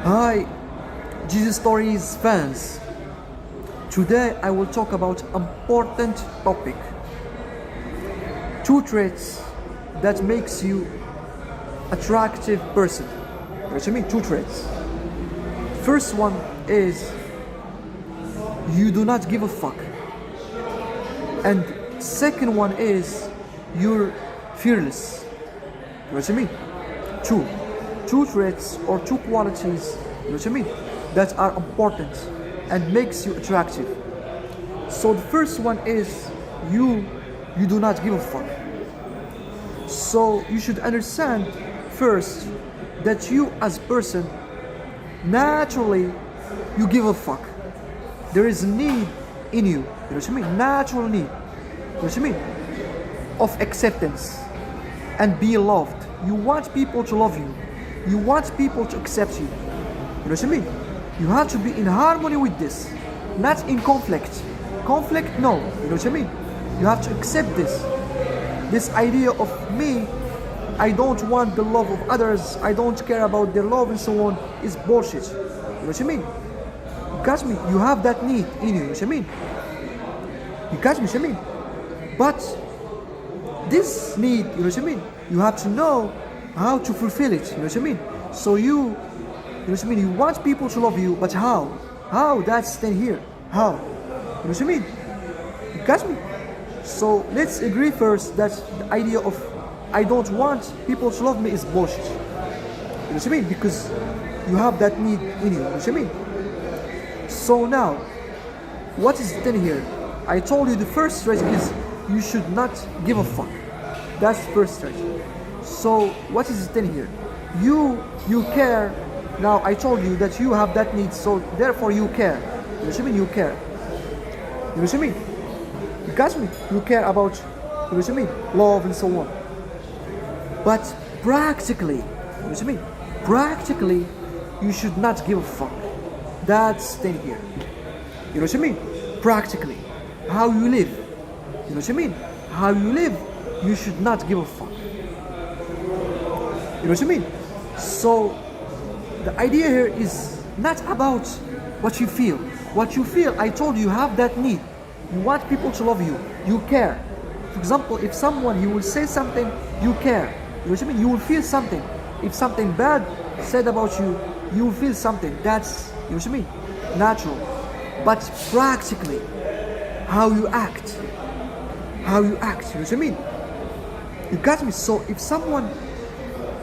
Hi, Jesus Stories fans. Today I will talk about important topic. Two traits that makes you attractive person. What do you mean? Two traits. First one is you do not give a fuck. And second one is you're fearless. What do you mean? Two traits or two qualities, you know what I mean, that are important and makes you attractive. So the first one is you do not give a fuck. So you should understand first that you as a person naturally you give a fuck. There is a need in you, you know what I mean, natural need, you know what I mean, of acceptance and be loved. You want people to love you. You want people to accept you. You know what I mean? You have to be in harmony with this, not in conflict. Conflict, no. You know what I mean? You have to accept this. This idea of me, I don't want the love of others, I don't care about their love and so on, is bullshit. You know what I mean? You got me? You have that need in you. You know what I mean? You got me? You know what I mean? But this need, you know what I mean? You have to know how to fulfill it, you know what I mean? So you know what I mean? You want people to love you, but how? How? That's then here. How? You know what I mean? You got me? So let's agree first that the idea of I don't want people to love me is bullshit. You know what I mean? Because you have that need in you, you know what I mean? So now, what is then here? I told you the first trait is you should not give a fuck. That's the first trait. So what is it then here? You care. Now I told you that you have that need, so therefore you care. You know what I mean? You care. You know what I mean? You got me? You care about, you know what I mean, love and so on. But practically, you know what I mean? Practically, you should not give a fuck. That's then here. You know what I mean? Practically, how you live. You know what I mean? How you live, you should not give a fuck. You know what I mean? So the idea here is not about what you feel. What you feel, I told you, you have that need. You want people to love you. You care. For example, if someone, you will say something, you care. You know what I mean? You will feel something. If something bad said about you, you will feel something. That's, you know what I mean, natural. But practically, how you act. How you act, you know what I mean? You got me? So if someone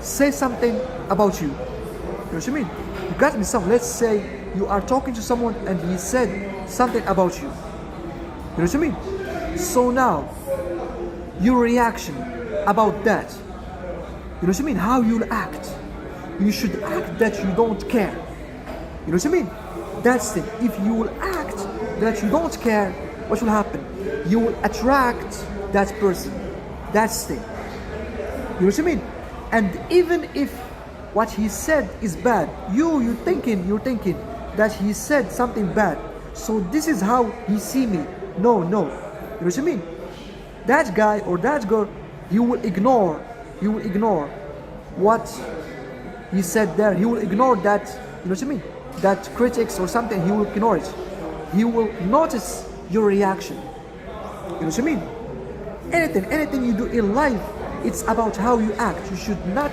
say something about you, you know what I mean? You got me some. Let's say you are talking to someone and he said something about you. You know what I mean? So now, your reaction about that, you know what I mean? How you'll act. You should act that you don't care. You know what I mean? That's it. If you will act that you don't care, what will happen? You will attract that person. That's the thing. You know what I mean? And even if what he said is bad, you're thinking that he said something bad. So this is how he see me. No. You know what I mean? That guy or that girl, you will ignore what he said there. He will ignore that, you know what I mean? That critics or something, he will ignore it. He will notice your reaction. You know what I mean? Anything you do in life, it's about how you act. You should not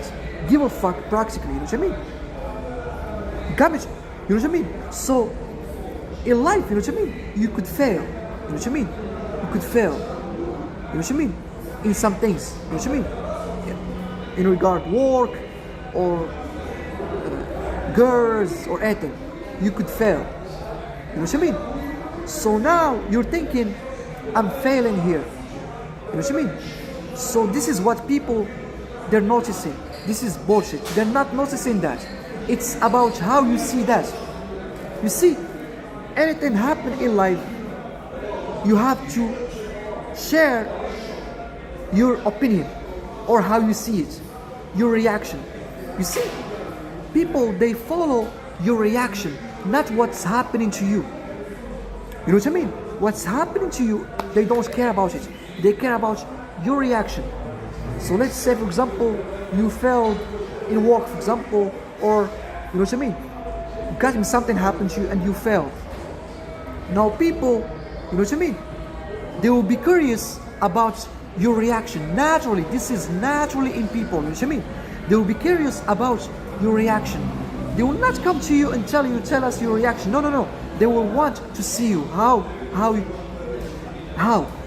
give a fuck practically, you know what I mean? Garbage, you know what I mean? So, in life, you know what I mean? You could fail, you know what I mean? You could fail, you know what I mean? In some things, you know what I mean? In regard work, or girls, or anything, you could fail, you know what I mean? So now, you're thinking, I'm failing here, you know what I mean? So this is what people, they're noticing. This is bullshit. They're not noticing that. It's about how you see that. You see, anything happen in life, you have to share your opinion or how you see it, your reaction. You see, people, they follow your reaction, not what's happening to you. You know what I mean? What's happening to you, they don't care about it. They care about your reaction. So let's say, for example, you failed in work, for example, or you know what I mean? got me, something happened to you and you failed. Now people, you know what I mean? They will be curious about your reaction. Naturally, this is naturally in people, you know what I mean? They will be curious about your reaction. They will not come to you and tell us your reaction. No. They will want to see you. How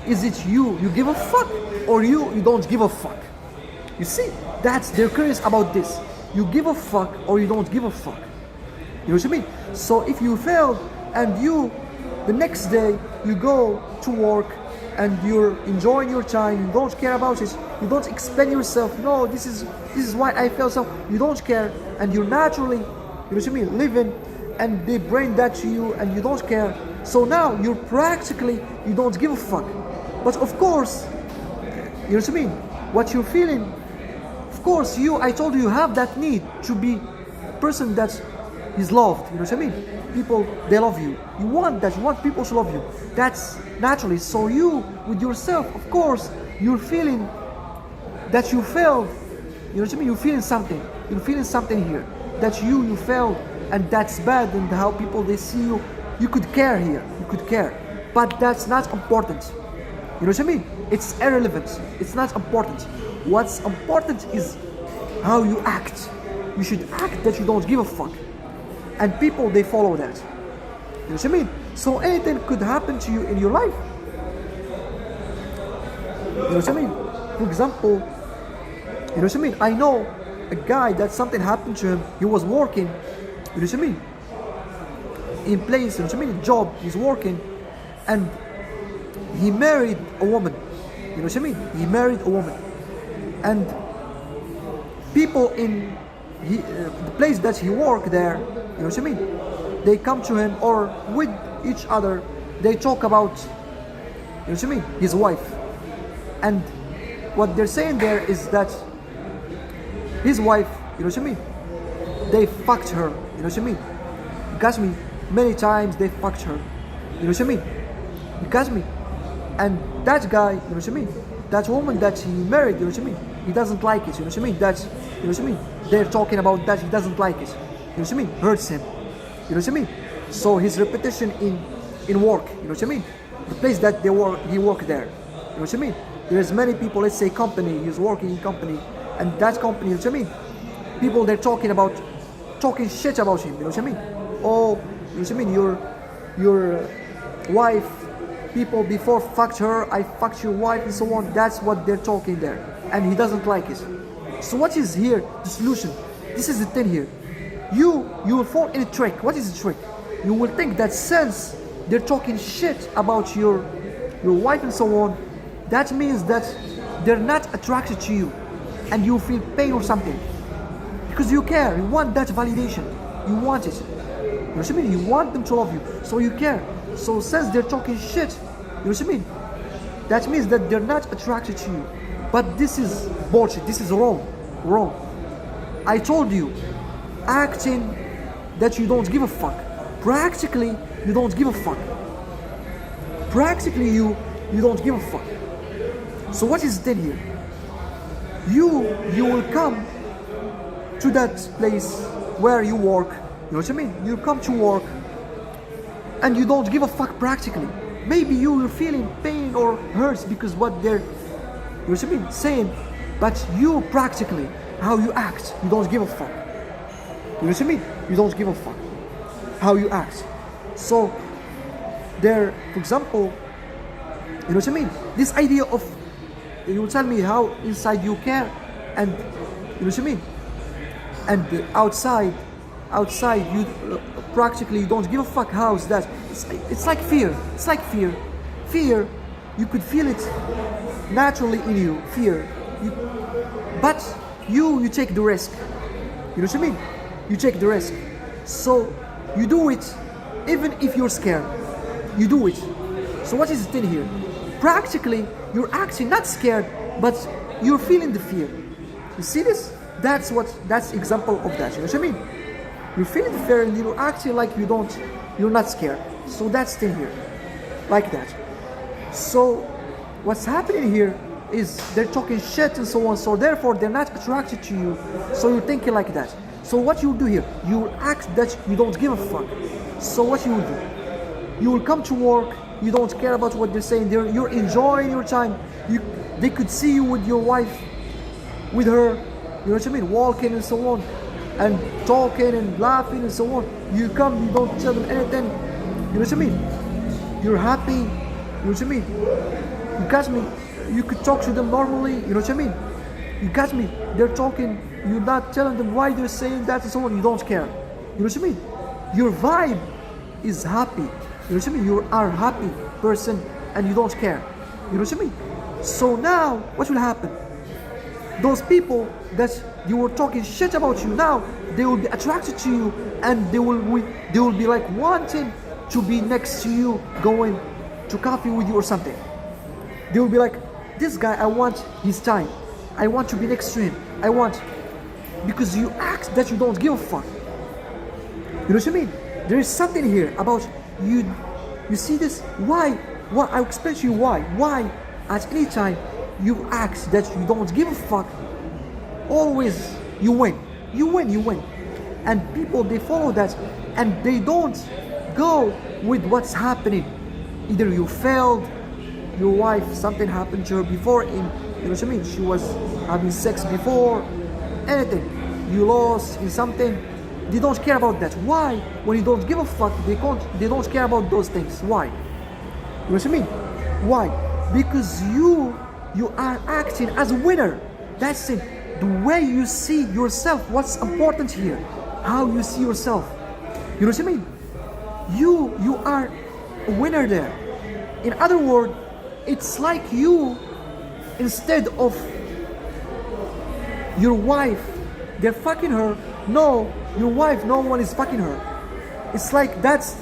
is it you give a fuck, or you don't give a fuck? You see, they're curious about this. You give a fuck or you don't give a fuck. You know what I mean? So if you failed and the next day you go to work and you're enjoying your time, you don't care about it, you don't explain yourself, no, this is why I failed, so you don't care, and you're naturally, you know what I mean, living, and they bring that to you and you don't care. So now you're practically, you don't give a fuck. But of course, you know what I mean, what you're feeling, of course, I told you have that need to be a person that is loved, you know what I mean? People, they love you. You want that, you want people to love you. That's naturally. So you, with yourself, of course, you're feeling that you failed. You know what I mean? You're feeling something. You're feeling something here. That you failed, and that's bad, and how people, they see you. You could care here, you could care. But that's not important. You know what I mean? It's irrelevant. It's not important. What's important is how you act. You should act that you don't give a fuck. And people, they follow that. You know what I mean? So anything could happen to you in your life. You know what I mean? For example, you know what I mean? I know a guy that something happened to him. He was working, you know what I mean? In place, you know what I mean? Job, he's working, and he married a woman. You know what I mean? He married a woman. And people in the place that he worked there, you know what I mean? They come to him, or with each other, they talk about, you know what I mean, his wife. And what they're saying there is that his wife, you know what I mean, they fucked her, you know what I mean? You got me? Many times they fucked her, you know what I mean? You got me? And that guy, you know what I mean, that woman that he married, you know what I mean, he doesn't like it, you know what I mean? That's, you know what I mean? They're talking about that, he doesn't like it, you know what I mean? Hurts him, you know what I mean? So his reputation in work, you know what I mean? The place that he worked there, you know what I mean? There's many people, let's say company, he's working in company, and that company, you know what I mean? People, they're talking shit about him, you know what I mean? Oh, you know what I mean? Your wife, people before fucked her, I fucked your wife, and so on. That's what they're talking there, and he doesn't like it. So what is here the solution? This is the thing here. You will fall in a trick. What is the trick? You will think that since they're talking shit about your wife and so on, that means that they're not attracted to you, and you feel pain or something, because you care. You want that validation. You want it. You know what I mean? You want them to love you, so you care. So since they're talking shit, you know what I mean? That means that they're not attracted to you. But this is bullshit. This is wrong. Wrong. I told you, acting that you don't give a fuck. Practically, you don't give a fuck. Practically, you don't give a fuck. So what is the thing here? You will come to that place where you work. You know what I mean? You come to work and you don't give a fuck practically. Maybe you are feeling pain or hurts because what they're, you know what I mean, saying, but you practically, how you act, you don't give a fuck. You know what I mean? You don't give a fuck how you act. So there, for example, you know what I mean? This idea of, you tell me how inside you care, and you know what I mean? And outside you practically you don't give a fuck. How's that? It's like fear. It's like fear. Fear, you could feel it naturally in you. Fear, but you take the risk. You know what I mean? You take the risk. So you do it, even if you're scared. You do it. So what is the thing here? Practically, you're acting not scared, but you're feeling the fear. You see this? That's example of that. You know what I mean? You're feeling the fear and you're acting like you're not scared. So that's the thing here, like that. So what's happening here is they're talking shit and so on. So therefore they're not attracted to you. So you're thinking like that. So So what you will do here, you will act that you don't give a fuck. So what you will do, you will come to work, you don't care about what they're saying, you're enjoying your time. They could see you with your wife, with her, you know what I mean, walking and so on, and talking and laughing and so on. You come, you don't tell them anything, you know what I mean, you're happy, you know what I mean, you catch me, you could talk to them normally, you know what I mean, you catch me, they're talking, you're not telling them why they're saying that and so on, you don't care, you know what I mean, your vibe is happy, you know what I mean, you are a happy person and you don't care, you know what I mean. So now what will happen, those people that you were talking shit about you, now they will be attracted to you, and they will be like wanting to be next to you, going to coffee with you or something. They will be like, this guy, I want his time, I want to be next to him, I want, because you act that you don't give a fuck, you know what I mean. There is something here about you see this, why I'll explain to you why at any time you act that you don't give a fuck, always you win, and people, they follow that, and they don't go with what's happening. Either you failed, your wife, something happened to her before, you know what I mean, she was having sex before, anything, you lost in something, they don't care about that. Why? When you don't give a fuck, they don't care about those things. Why? You know what I mean? Why? Because you are acting as a winner. That's it. The way you see yourself, what's important here, how you see yourself. You know what I mean? You are a winner there. In other words, it's like you, instead of your wife, they're fucking her. No, your wife, no one is fucking her. It's like that's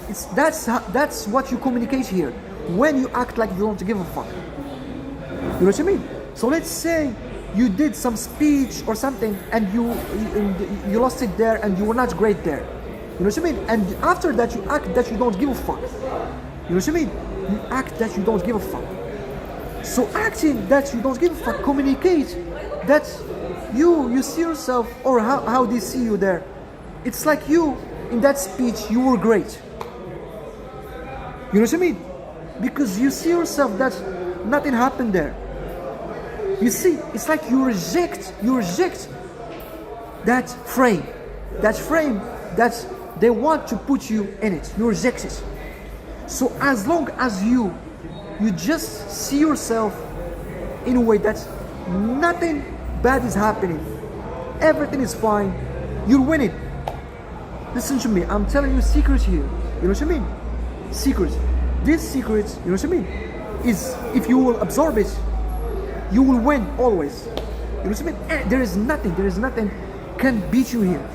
what you communicate here when you act like you don't give a fuck. You know what I mean? So let's say you did some speech or something, and you lost it there, and you were not great there. You know what I mean? And after that, you act that you don't give a fuck. You know what I mean? You act that you don't give a fuck. So acting that you don't give a fuck communicate that you see yourself, or how they see you there. It's like you, in that speech, you were great. You know what I mean? Because you see yourself that nothing happened there. You see, it's like you reject that frame that they want to put you in it. You reject it. So as long as you just see yourself in a way that nothing bad is happening, everything is fine, you're winning. Listen to me, I'm telling you a secret here. You know what I mean? Secret. This secret, you know what I mean, is if you will absorb it, you will win always. You know what I mean? And there is nothing can beat you here.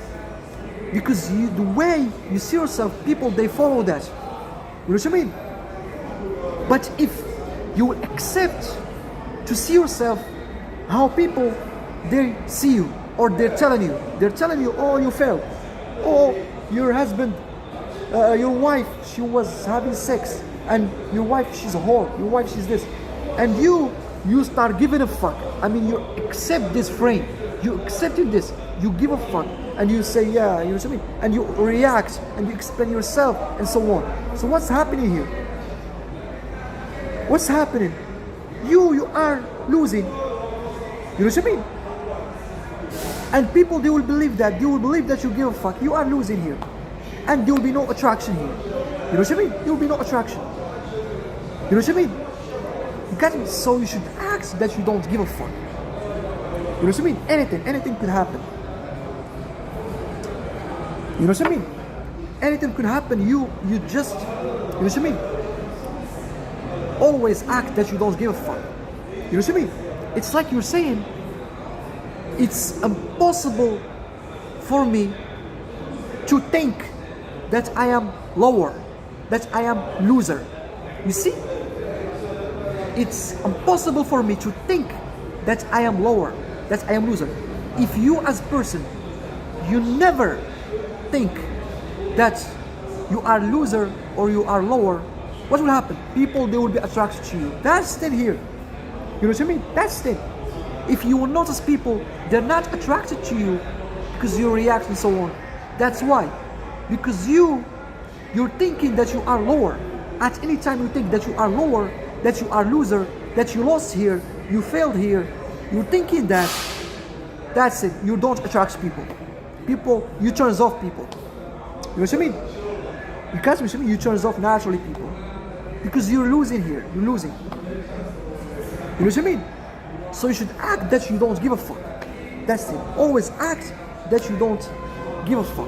Because the way you see yourself, people, they follow that. You know what I mean? But if you will accept to see yourself how people, they see you, or they're telling you, oh, you failed, oh, your husband, your wife, she was having sex, and your wife, she's a whore, your wife, she's this, and you start giving a fuck. I mean, you accept this frame, you accepted this, you give a fuck, and you say, yeah, you know what I mean, and you react, and you explain yourself, and so on. So what's happening here? What's happening? You are losing. You know what I mean? And people, they will believe that. They will believe that you give a fuck. You are losing here. And there will be no attraction here. You know what I mean? There will be no attraction. You know what I mean? You got me? So you should act that you don't give a fuck. You know what I mean? Anything could happen. You know what I mean? Anything could happen. You just, you know what I mean? Always act that you don't give a fuck. You know what I mean? It's like you're saying, it's impossible for me to think that I am lower, that I am loser. You see? It's impossible for me to think that I am lower, that I am loser. If you as a person, you never think that you are loser or you are lower, what will happen? People, they will be attracted to you. That's the thing here. You know what I mean? That's the thing. If you will notice people, they're not attracted to you because you react and so on. That's why. Because you're thinking that you are lower. At any time you think that you are lower, that you are loser, that you lost here, you failed here, you're thinking that, that's it. You don't attract people. People, you turn off people. You know what I mean? You catch me? You turn off naturally people. Because you're losing here. You're losing. You know what I mean? So you should act that you don't give a fuck. That's it. Always act that you don't give a fuck.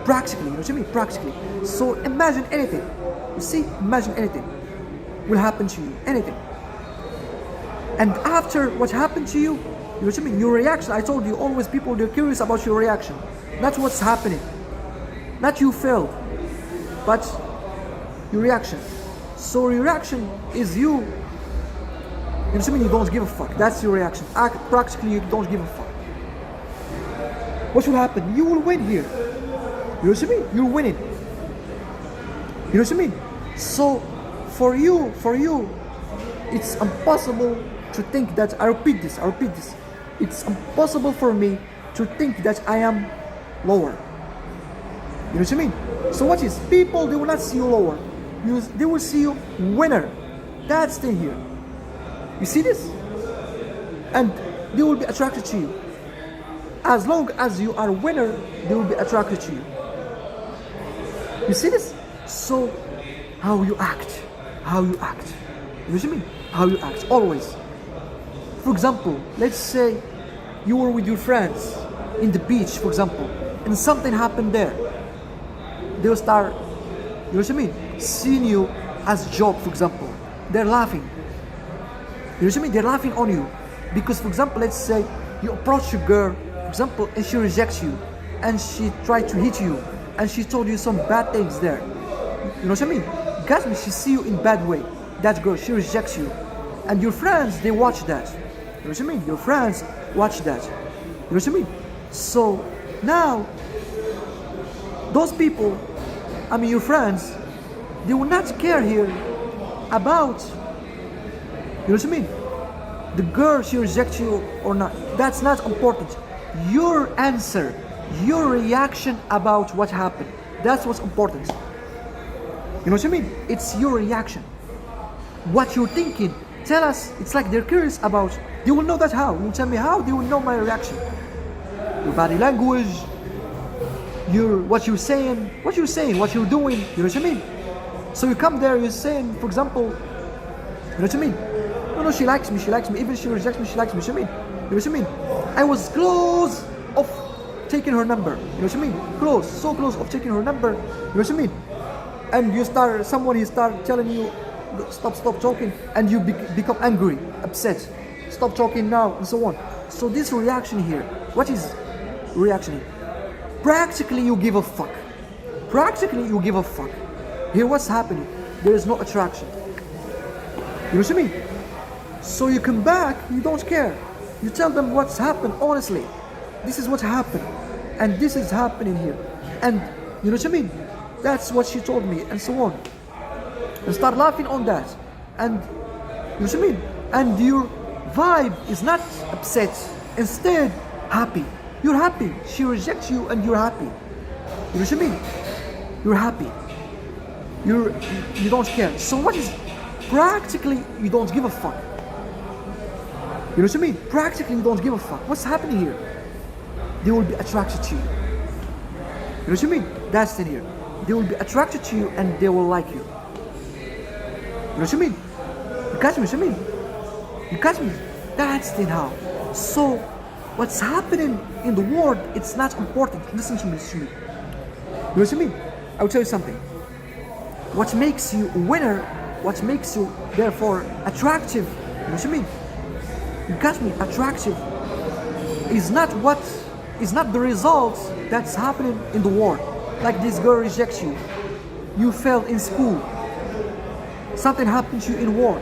Practically, you know what I mean? Practically. So imagine anything. You see? Imagine anything will happen to you. Anything. And after what happened to you, you know what I mean? Your reaction, I told you, always people, they're curious about your reaction. That's what's happening. Not you failed, but your reaction. So your reaction is you. You know what I mean? You don't give a fuck. That's your reaction. Act practically, you don't give a fuck. What will happen? You will win here. You know what I mean? You're winning. You know what I mean? So for you, it's impossible to think that, I repeat this. It's impossible for me to think that I am lower. You know what I mean? So what is? People, they will not see you lower. They will see you winner. That's the thing here. You see this? And they will be attracted to you. As long as you are winner, they will be attracted to you. You see this? So, how you act. You know what I mean? How you act, always. For example, let's say you were with your friends in the beach, for example, and something happened there. They'll start, you know what I mean? Seeing you as joke, for example. They're laughing. You know what I mean? They're laughing on you. Because, for example, let's say you approach a girl, for example, and she rejects you, and she tried to hit you, and she told you some bad things there. You know what I mean? Because she see you in bad way. That girl, she rejects you. And your friends, they watch that. You know what I mean? Your friends watch that. You know what I mean? So now, those people, I mean your friends, they will not care here about, you know what I mean? The girl, she rejects you or not. That's not important. Your answer, your reaction about what happened. That's what's important. You know what I mean? It's your reaction. What you're thinking. Tell us. It's like they're curious about. They will know that how. You tell me how. They will know my reaction. Your body language. What you're saying. What you're doing. You know what I mean? So you come there. You're saying, for example. You know what I mean? No, she likes me. Even if she rejects me, she likes me. You know what I mean? I was close of taking her number. You know what I mean? Close, so close of taking her number. You know what I mean? And someone start telling you, stop talking, and you become angry, upset. Stop talking now, and so on. So this reaction here, what is reaction here? Practically you give a fuck. Here what's happening? There is no attraction. You know what I mean? So you come back, you don't care. You tell them what's happened, honestly. This is what happened. And this is happening here. And you know what I mean? That's what she told me, and so on. And start laughing on that. And you know what I mean? And your vibe is not upset. Instead, happy. You're happy. She rejects you and you're happy. You know what I mean? You're happy. You don't care. So what is practically you don't give a fuck? You know what I mean? Practically you don't give a fuck. What's happening here? They will be attracted to you. You know what I mean? That's the thing here. They will be attracted to you and they will like you. You know what I mean? You catch me? What I mean? You catch me? That's the how. So, what's happening in the world, it's not important. Listen to me. You know what I mean? I will tell you something. What makes you a winner, what makes you, therefore, attractive, you know what I mean? You catch me? Attractive is not the result that's happening in the world. Like this girl rejects you. You failed in school. Something happened to you in work.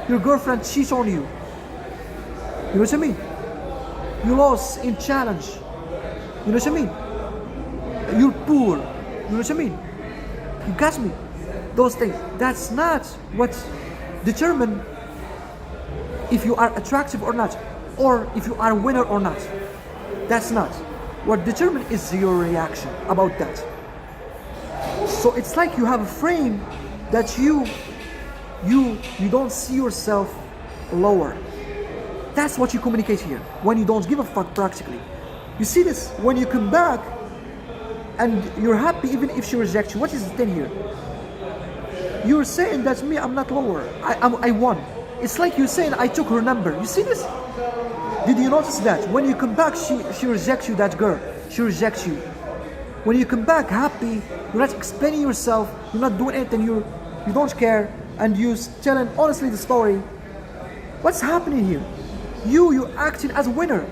Your girlfriend cheats on you. You know what I mean? You lost in challenge. You know what I mean? You're poor. You know what I mean? You catch me? Those things. That's not what determine if you are attractive or not, or if you are a winner or not. That's not. What determines is your reaction about that. So it's like you have a frame that you don't see yourself lower. That's what you communicate here when you don't give a fuck practically. You see this when you come back and you're happy even if she rejects you. What is the thing here? You're saying that me, I'm not lower. I won. It's like you're saying I took her number. You see this? Did you notice that? When you come back, she rejects you, that girl. She rejects you. When you come back happy, you're not explaining yourself, you're not doing anything, you don't care, and you're telling honestly the story. What's happening here? You're acting as a winner.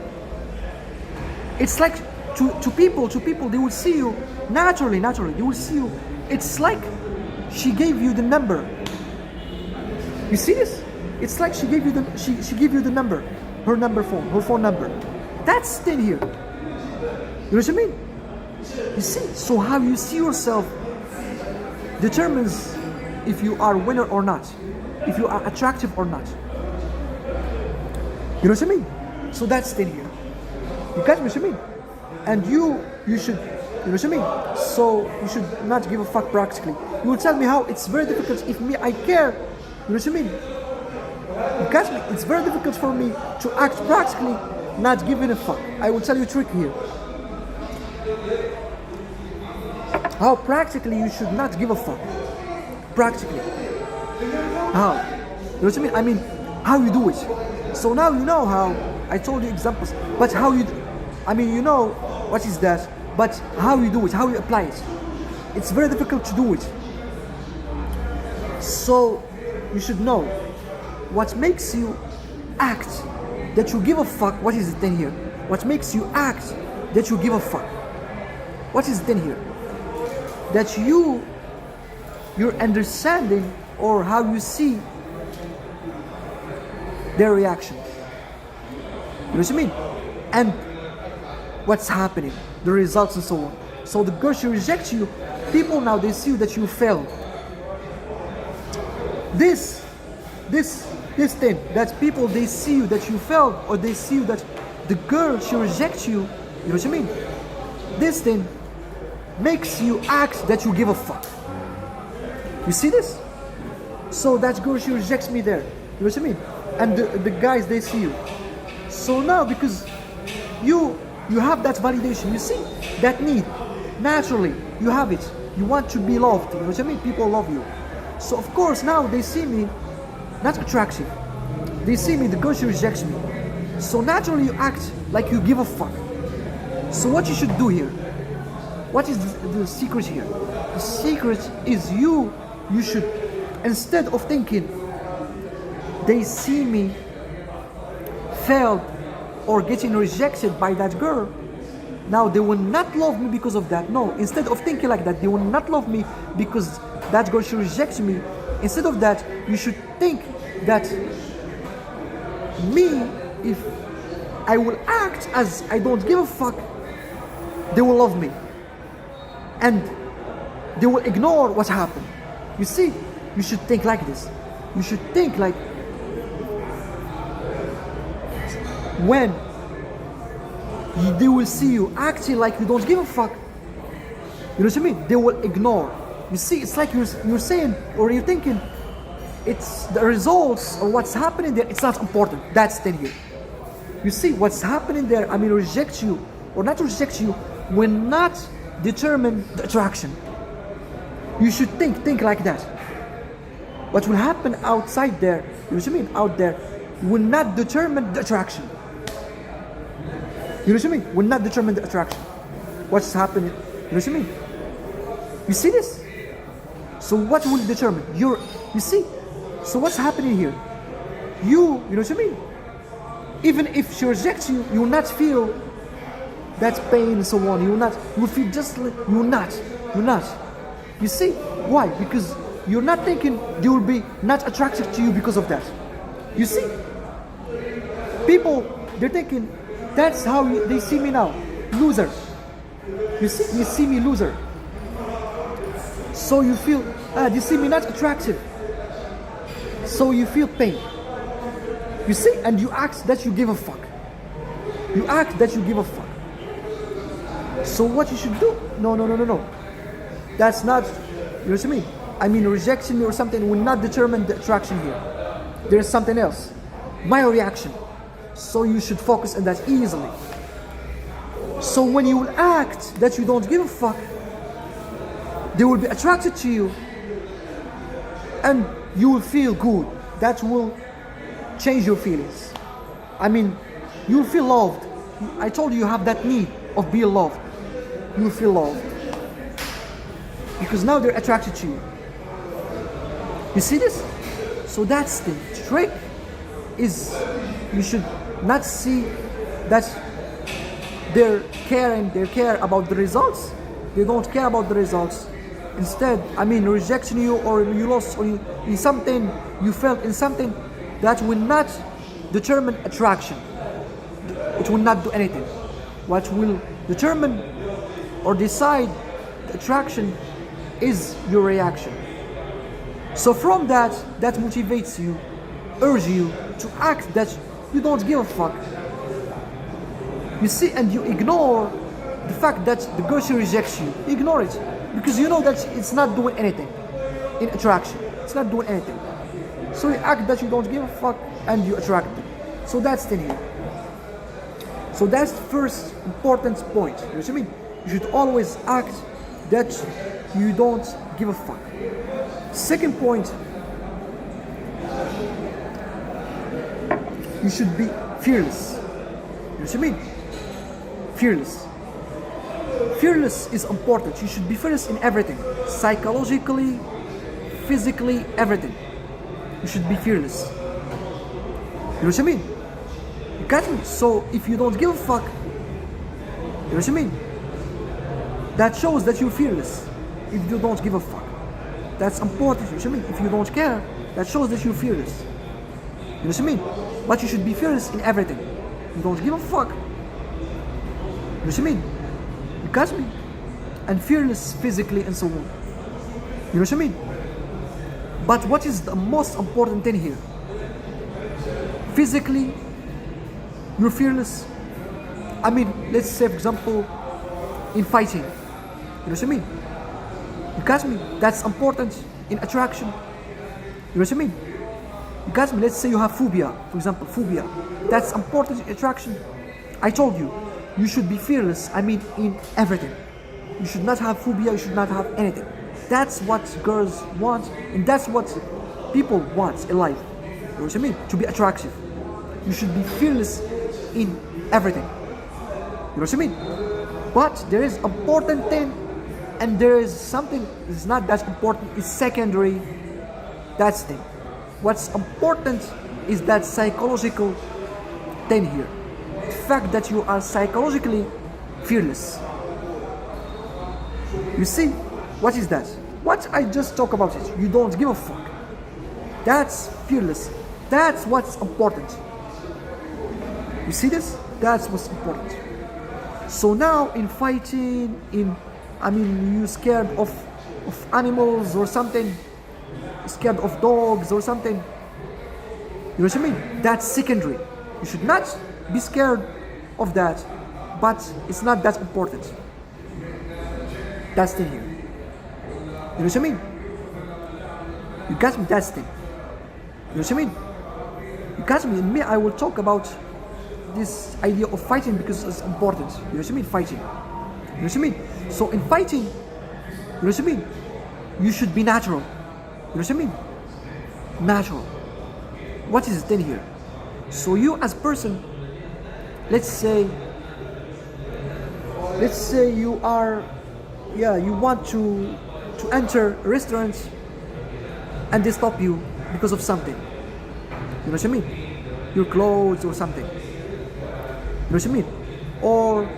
It's like to people, they will see you naturally, they will see you. It's like she gave you the number. You see this? It's like she gave you the number, her phone number. That's the thing here. You know what I mean? You see, so how you see yourself determines if you are a winner or not, if you are attractive or not. You know what I mean? So that's the thing here. You catch me what I mean? And you should, you know what I mean? So you should not give a fuck practically. You will tell me how it's very difficult if me, I care. You know what I mean? You catch me? It's very difficult for me to act practically, not giving a fuck. I will tell you a trick here. How practically you should not give a fuck. Practically. How? You know what I mean? I mean, how you do it. So now you know how, I told you examples, but how you, I mean, you know what is that, but how you do it, how you apply it. It's very difficult to do it. So you should know what makes you act that you give a fuck. What is the thing here? What makes you act that you give a fuck? What is the thing here? That your understanding or how you see their reaction. You know what I mean? And what's happening, the results and so on. So the girl, she rejects you, people now, they see that you failed. This thing, that people, they see you that you failed, or they see you that the girl, she rejects you, you know what I mean? This thing makes you act that you give a fuck. You see this? So that girl, she rejects me there, you know what I mean? And the guys, they see you. So now, because you have that validation, you see that need, naturally, you have it. You want to be loved, you know what I mean? People love you. So of course now they see me not attractive. They see me, the girl, she rejects me. So naturally you act like you give a fuck. So what you should do here? What is the secret here? The secret is you should, instead of thinking they see me failed or getting rejected by that girl, now they will not love me because of that. No, instead of thinking like that, they will not love me because that girl, she rejects me. Instead of that, you should think that me, if I will act as I don't give a fuck, they will love me. And they will ignore what happened. You see, you should think like this. You should think like, when they will see you acting like you don't give a fuck, you know what I mean? They will ignore. You see, it's like you're saying, or you're thinking, it's the results or what's happening there, it's not important. That's the thing here. You see, what's happening there, I mean, reject you or not reject you, will not determine the attraction. You should think like that. What will happen outside there, you know what I mean, out there, will not determine the attraction. You know what I mean? Will not determine the attraction. What's happening, you know what I mean? You see this? So what will determine? You see? So what's happening here? You know what I mean? Even if she rejects you, you will not feel that pain and so on. You will feel just like, you're not. You see? Why? Because you're not thinking they will be not attracted to you because of that. You see? People, they're thinking, that's how they see me now. Loser. You see me loser. So you feel, they see me not attractive. So you feel pain. You see, and you act that you give a fuck. You act that you give a fuck. So what you should do? No, no, no, no, no. That's not, you know what I mean? I mean, rejection or something will not determine the attraction here. There is something else. My reaction. So you should focus on that easily. So when you will act that you don't give a fuck, they will be attracted to you and you will feel good. That will change your feelings. I mean, you'll feel loved. I told you have that need of being loved. You'll feel loved. Because now they're attracted to you. You see this? So that's the trick is you should not see that they care about the results. They don't care about the results. Instead, I mean, rejection you or you lost or you, in something, you felt in something that will not determine attraction. It will not do anything. What will determine or decide the attraction is your reaction. So from that motivates you, urges you to act that you don't give a fuck. You see, and you ignore the fact that the girl she rejects you. Ignore it. Because you know that it's not doing anything in attraction. It's not doing anything. So you act that you don't give a fuck and you attract them. So that's the thing here. So that's the first important point. You know what I mean? You should always act that you don't give a fuck. Second point, you should be fearless. You know what I mean? Fearless. Fearless is important. You should be fearless in everything. Psychologically, physically, everything. You should be fearless. You know what I mean? You got me? So if you don't give a fuck, you know what I mean? That shows that you're fearless. If you don't give a fuck. That's important. You know what I mean? If you don't care, that shows that you're fearless. You know what I mean? But you should be fearless in everything. You don't give a fuck. You know what I mean? You got me? And fearless physically and so on. You know what I mean? But what is the most important thing here? Physically, you're fearless. I mean, let's say, for example, in fighting. You know what I mean? You got me? That's important in attraction. You know what I mean? You got me? Let's say you have phobia, for example, phobia. That's important in attraction. I told you, you should be fearless, I mean, in everything. You should not have phobia, you should not have anything. That's what girls want, and that's what people want in life. You know what I mean? To be attractive. You should be fearless in everything. You know what I mean? But there is important thing, and there is something that's not that important, it's secondary. That's the thing. What's important is that psychological thing here. The fact that you are psychologically fearless. You see, what is that? What I just talk about it. You don't give a fuck. That's fearless. That's what's important. You see this? That's what's important. So now in fighting, you're scared of animals or something, scared of dogs or something. You know what I mean? That's secondary. You should not be scared of that, but it's not that important. That's the thing here. You know what I mean? You got me? That's the thing. You know what I mean? You got me? And me, I will talk about this idea of fighting because it's important. You know what I mean? Fighting. You know what I mean? So in fighting, you know what I mean? You should be natural. You know what I mean? Natural. What is the thing here? So you as a person, let's say you are, you want to enter a restaurant and they stop you because of something. You know what I mean? Your clothes or something. You know what I mean? Or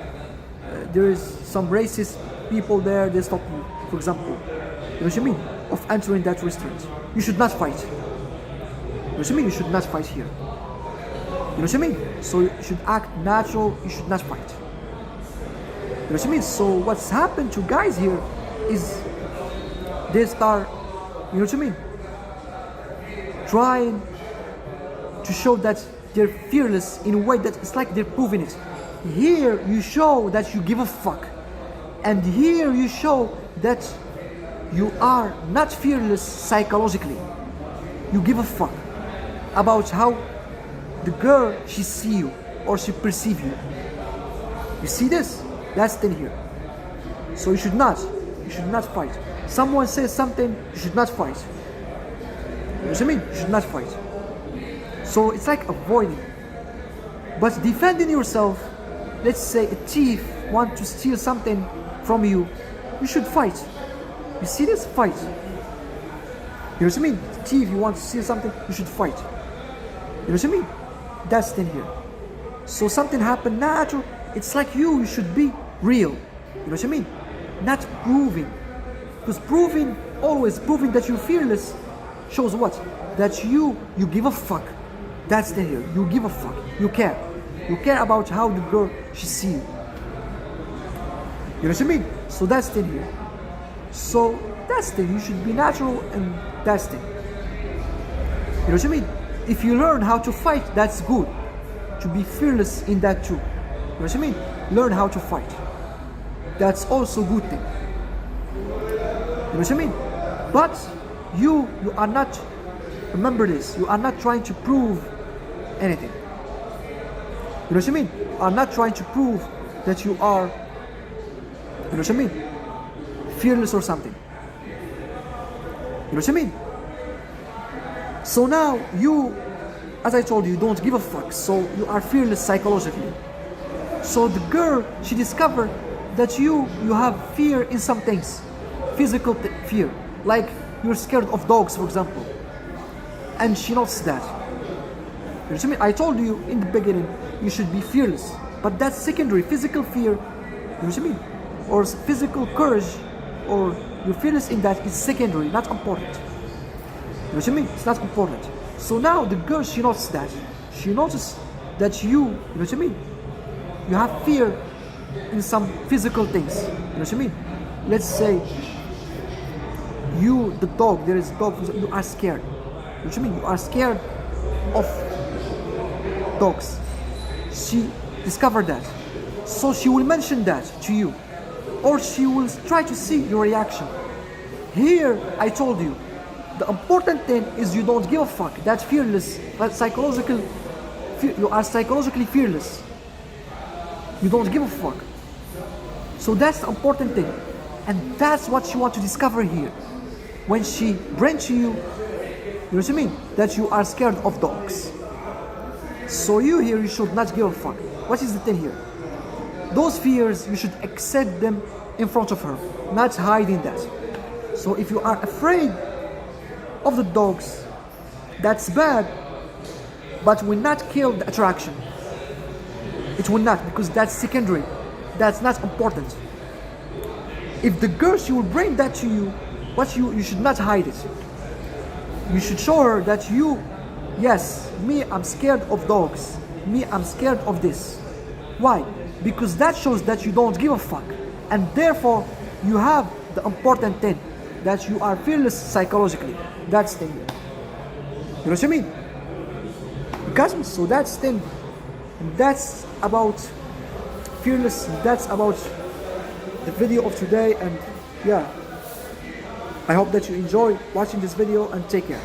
there is some racist people there, they stop you, for example. You know what I mean? Of entering that restaurant. You should not fight. You know what I mean? You should not fight here. You know what I mean? So you should act natural, you should not fight. You know what I mean? So what's happened to guys here is they start, you know what I mean? Trying to show that they're fearless in a way that it's like they're proving it. Here you show that you give a fuck. And here you show that you are not fearless psychologically. You give a fuck about how the girl she see you or she perceive you. You see this? That's the thing here. So you should not fight. Someone says something, you should not fight. You know what I mean? You should not fight. So it's like avoiding. But defending yourself, let's say a thief wants to steal something from you, you should fight. You see this? Fight. You know what I mean? Thief, you want to steal something, you should fight. You know what I mean? That's the thing here. So something happened natural, it's like you should be real. You know what I mean? Not proving. Because always proving that you're fearless shows what? That you give a fuck. That's the here. You give a fuck. You care. You care about how the girl she see you. You know what I mean? So that's the here. So that's the you should be natural, and that's the. You know what I mean? If you learn how to fight, that's good. To be fearless in that too. You know what I mean? Learn how to fight. That's also a good thing. You know what I mean? But you are not, remember this, you are not trying to prove anything. You know what I mean? You are not trying to prove that you are, you know what I mean, fearless or something. You know what I mean? So now you, as I told you, don't give a fuck. So you are fearless psychologically. So the girl, she discovered that you have fear in some things. Physical fear. Like you're scared of dogs, for example. And she noticed that. You know what I mean? I told you in the beginning, you should be fearless. But that's secondary. Physical fear, you know what I mean? Or physical courage, or you're fearless in that is secondary, not important. You know what I mean? It's not important. So now the girl, she noticed that. She noticed that you know what I mean? You have fear in some physical things. You know what I mean? Let's say the dog, there is a dog, you are scared. You know what I mean? You are scared of dogs. She discovered that. So she will mention that to you. Or she will try to see your reaction. Here, I told you, the important thing is you don't give a fuck. That's fearless. But you are psychologically fearless. You don't give a fuck. So that's the important thing. And that's what you want to discover here. When she brings to you, you know what I mean? That you are scared of dogs. So you here, you should not give a fuck. What is the thing here? Those fears, you should accept them in front of her, not hiding that. So if you are afraid of the dogs, that's bad, but will not kill the attraction. It will not, because that's secondary. That's not important. If the girl, she will bring that to you, you should not hide it. You should show her that yes, me, I'm scared of dogs. Me, I'm scared of this. Why? Because that shows that you don't give a fuck. And therefore, you have the important thing, that you are fearless psychologically. That's the thing. You know what I mean? Because, so that's the thing. And that's about fearless. That's about the video of today. And yeah, I hope that you enjoy watching this video, and take care.